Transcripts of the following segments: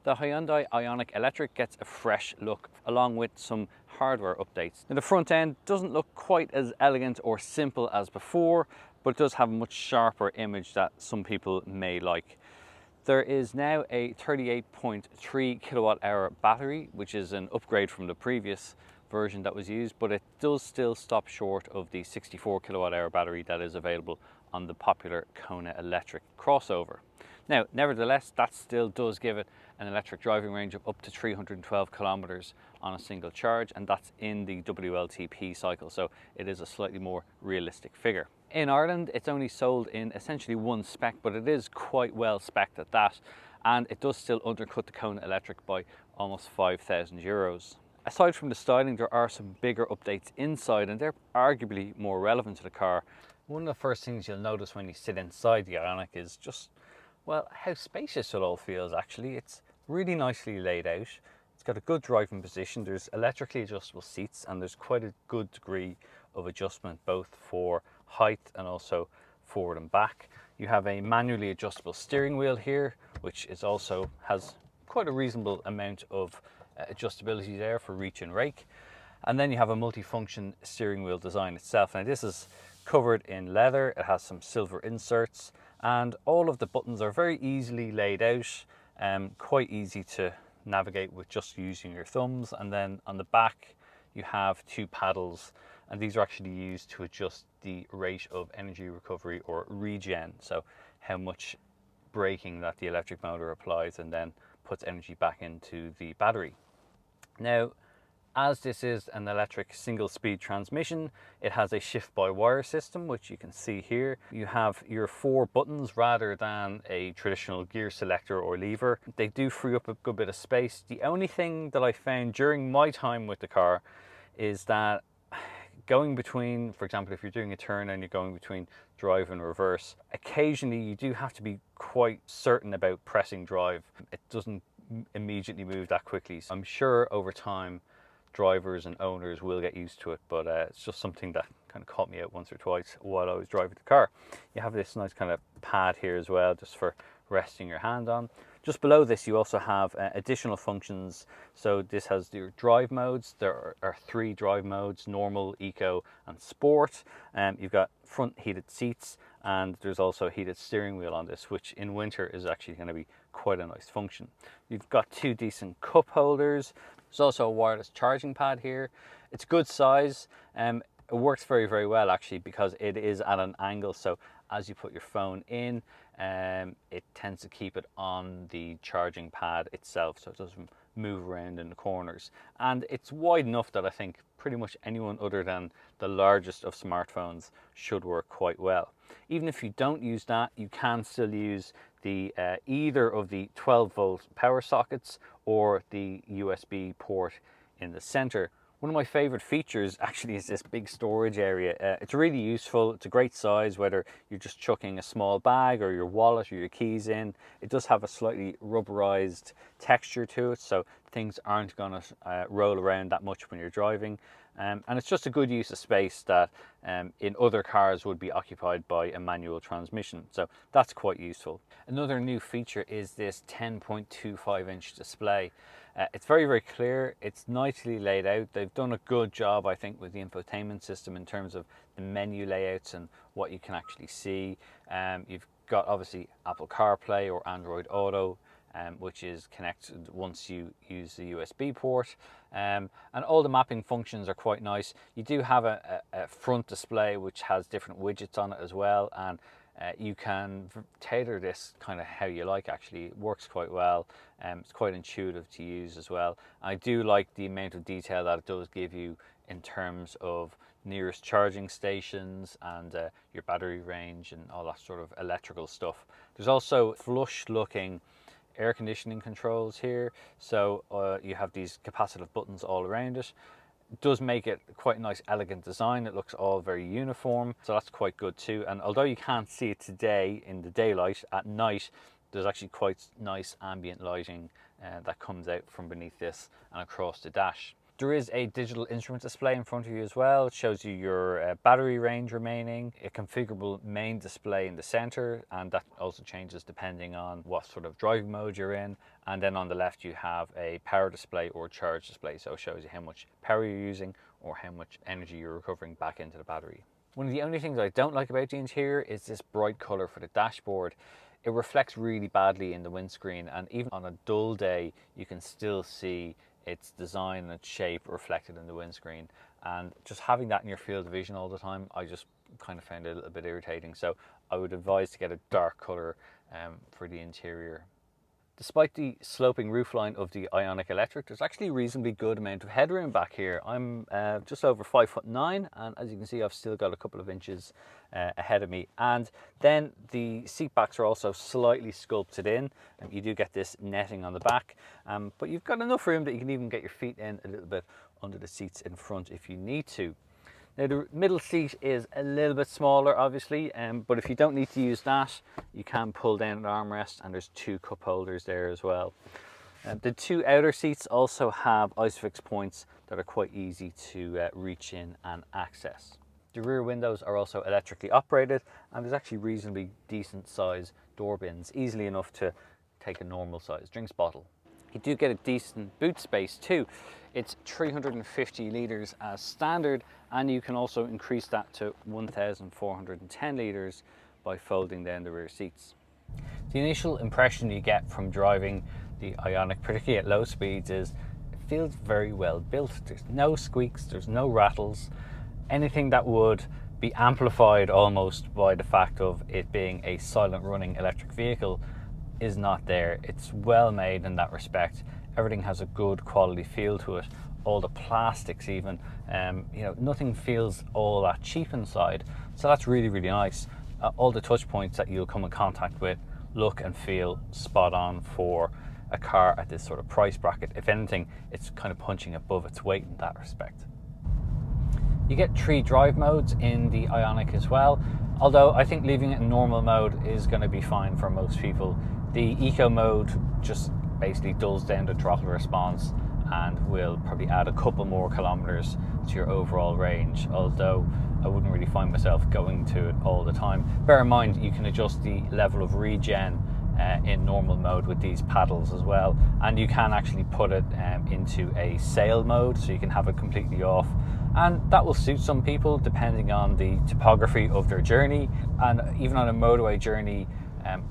The Hyundai Ioniq Electric gets a fresh look along with some hardware updates. Now, the front end doesn't look quite as elegant or simple as before, but it does have a much sharper image that some people may like. There is now a 38.3 kilowatt hour battery, which is an upgrade from the previous version that was used, but it does still stop short of the 64 kilowatt hour battery that is available on the popular Kona Electric crossover. Now, nevertheless, that still does give it an electric driving range of up to 312 kilometers on a single charge, and that's in the WLTP cycle, so it is a slightly more realistic figure. In Ireland, it's only sold in essentially one spec, but it is quite well spec'd at that, and it does still undercut the Kona Electric by almost €5,000. Aside from the styling, there are some bigger updates inside, and they're arguably more relevant to the car. One of the first things you'll notice when you sit inside the Ioniq is just, well, how spacious it all feels actually. It's really nicely laid out. It's got a good driving position. There's electrically adjustable seats, and there's quite a good degree of adjustment both for height and also forward and back. You have a manually adjustable steering wheel here, which is also has quite a reasonable amount of adjustability there for reach and rake. And then you have a multifunction steering wheel design itself. Now, this is covered in leather. It has some silver inserts, and all of the buttons are very easily laid out, quite easy to navigate with just using your thumbs. And then on the back you have two paddles, and these are actually used to adjust the rate of energy recovery or regen, so how much braking that the electric motor applies and then puts energy back into the battery. Now, as this is an electric single-speed transmission, it has a shift-by-wire system, which you can see here. You have your 4 buttons rather than a traditional gear selector or lever. They do free up a good bit of space. The only thing that I found during my time with the car is that going between, for example, if you're doing a turn and you're going between drive and reverse, occasionally you do have to be quite certain about pressing drive. It doesn't immediately move that quickly. So I'm sure over time drivers and owners will get used to it, but it's just something that kind of caught me out once or twice while I was driving the car. You have this nice kind of pad here as well, just for resting your hand on. Just below this you also have additional functions. So this has your drive modes. There are 3 drive modes: normal, eco and sport. You've got front heated seats, and there's also a heated steering wheel on this, which in winter is actually going to be quite a nice function. You've got 2 decent cup holders. There's also a wireless charging pad here. It's good size. It works very, very well actually, because it is at an angle, so as you put your phone in, it tends to keep it on the charging pad itself, so it doesn't move around in the corners. And it's wide enough that I think pretty much anyone other than the largest of smartphones should work quite well. Even if you don't use that, you can still use the either of the 12-volt power sockets or the USB port in the center. One of my favorite features actually is this big storage area. It's really useful. It's a great size, whether you're just chucking a small bag or your wallet or your keys in. It does have a slightly rubberized texture to it, so things aren't going to roll around that much when you're driving. And it's just a good use of space that in other cars would be occupied by a manual transmission. So that's quite useful. Another new feature is this 10.25-inch display. It's very, very clear. It's nicely laid out. They've done a good job, I think, with the infotainment system in terms of the menu layouts and what you can actually see. You've got obviously Apple CarPlay or Android Auto, which is connected once you use the USB port. And all the mapping functions are quite nice. You do have a front display which has different widgets on it as well, and you can tailor this kind of how you like actually. It works quite well. It's quite intuitive to use as well. I do like the amount of detail that it does give you in terms of nearest charging stations and your battery range and all that sort of electrical stuff. There's also flush looking air conditioning controls here, so you have these capacitive buttons all around it. It does make it quite a nice elegant design. It looks all very uniform, so that's quite good too. And although you can't see it today in the daylight, at night there's actually quite nice ambient lighting that comes out from beneath this and across the dash. There is a digital instrument display in front of you as well. It shows you your battery range remaining, a configurable main display in the center, and that also changes depending on what sort of driving mode you're in. And then on the left you have a power display or charge display, so it shows you how much power you're using or how much energy you're recovering back into the battery. One of the only things I don't like about the interior is this bright color for the dashboard. It reflects really badly in the windscreen, and even on a dull day you can still see its design and its shape reflected in the windscreen, and just having that in your field of vision all the time, I just kind of found it a little bit irritating. So I would advise to get a dark color for the interior. Despite the sloping roofline of the Ioniq Electric, there's actually a reasonably good amount of headroom back here. I'm just over 5'9", and as you can see, I've still got a couple of inches ahead of me. And then the seat backs are also slightly sculpted in, and you do get this netting on the back, but you've got enough room that you can even get your feet in a little bit under the seats in front if you need to. Now the middle seat is a little bit smaller obviously, but if you don't need to use that, you can pull down the armrest, and there's 2 cup holders there as well. The 2 outer seats also have ISOFIX points that are quite easy to reach in and access. The rear windows are also electrically operated, and there's actually reasonably decent size door bins, easily enough to take a normal size drinks bottle. You do get a decent boot space too. It's 350 litres as standard, and you can also increase that to 1,410 litres by folding down the rear seats. The initial impression you get from driving the Ioniq, particularly at low speeds, is it feels very well built. There's no squeaks, there's no rattles, anything that would be amplified almost by the fact of it being a silent running electric vehicle is not there. It's well made in that respect. Everything has a good quality feel to it. All the plastics even, nothing feels all that cheap inside. So that's really, really nice. All the touch points that you'll come in contact with look and feel spot on for a car at this sort of price bracket. If anything, it's kind of punching above its weight in that respect. You get 3 drive modes in the Ioniq as well, although I think leaving it in normal mode is going to be fine for most people. The eco mode just basically dulls down the throttle response and will probably add a couple more kilometers to your overall range, although I wouldn't really find myself going to it all the time. Bear in mind, you can adjust the level of regen in normal mode with these paddles as well, and you can actually put it into a sail mode, so you can have it completely off, and that will suit some people depending on the topography of their journey. And even on a motorway journey,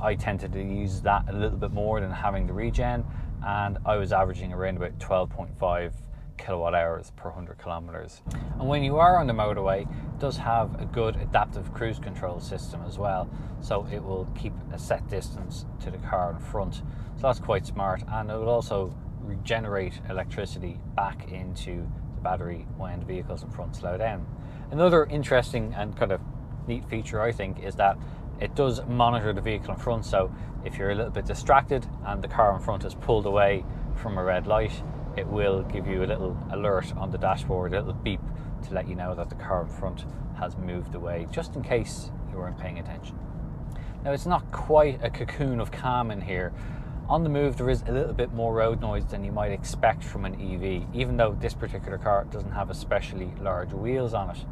I tended to use that a little bit more than having the regen, and I was averaging around about 12.5 kilowatt hours per 100 kilometers. And when you are on the motorway, it does have a good adaptive cruise control system as well, so it will keep a set distance to the car in front, so that's quite smart. And it will also regenerate electricity back into the battery when the vehicles in front slow down. Another interesting and kind of neat feature, I think, is that it does monitor the vehicle in front, so if you're a little bit distracted and the car in front is pulled away from a red light, it will give you a little alert on the dashboard, a little beep to let you know that the car in front has moved away, just in case you weren't paying attention. Now, it's not quite a cocoon of calm in here. On the move, there is a little bit more road noise than you might expect from an EV, even though this particular car doesn't have especially large wheels on it.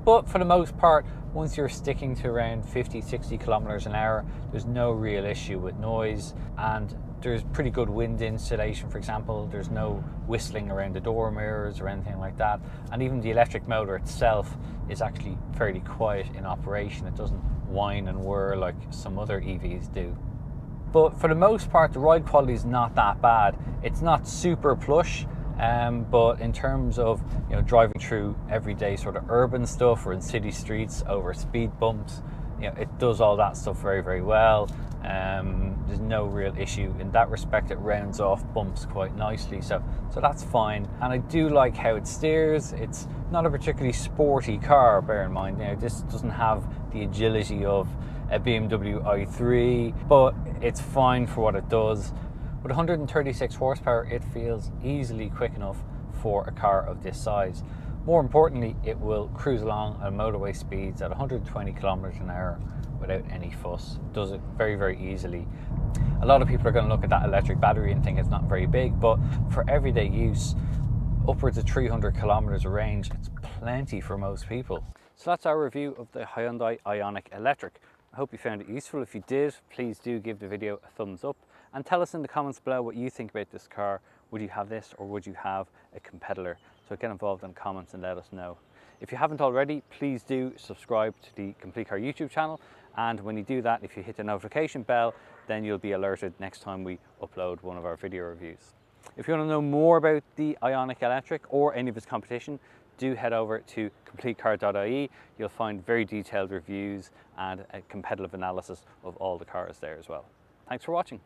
But for the most part, once you're sticking to around 50-60 kilometers an hour, there's no real issue with noise, and there's pretty good wind insulation. For example, there's no whistling around the door mirrors or anything like that, and even the electric motor itself is actually fairly quiet in operation. It doesn't whine and whir like some other EVs do. But for the most part, the ride quality is not that bad. It's not super plush, but in terms of driving through everyday sort of urban stuff or in city streets over speed bumps, it does all that stuff very, very well. There's no real issue in that respect. It rounds off bumps quite nicely, so that's fine. And I do like how it steers. It's not a particularly sporty car, bear in mind. This doesn't have the agility of a BMW i3, but it's fine for what it does. With 136 horsepower, it feels easily quick enough for a car of this size. More importantly, it will cruise along at motorway speeds at 120 kilometers an hour without any fuss. It does it very, very easily. A lot of people are going to look at that electric battery and think it's not very big, but for everyday use, upwards of 300 kilometers of range. It's plenty for most people. So that's our review of the Hyundai Ioniq Electric. I hope you found it useful. If you did, please do give the video a thumbs up and tell us in the comments below what you think about this car. Would you have this or would you have a competitor? So get involved in the comments and let us know. If you haven't already, please do subscribe to the Complete Car YouTube channel. And when you do that, if you hit the notification bell, then you'll be alerted next time we upload one of our video reviews. If you want to know more about the Ioniq Electric or any of its competition, do head over to CompleteCar.ie. You'll find very detailed reviews and a competitive analysis of all the cars there as well. Thanks for watching.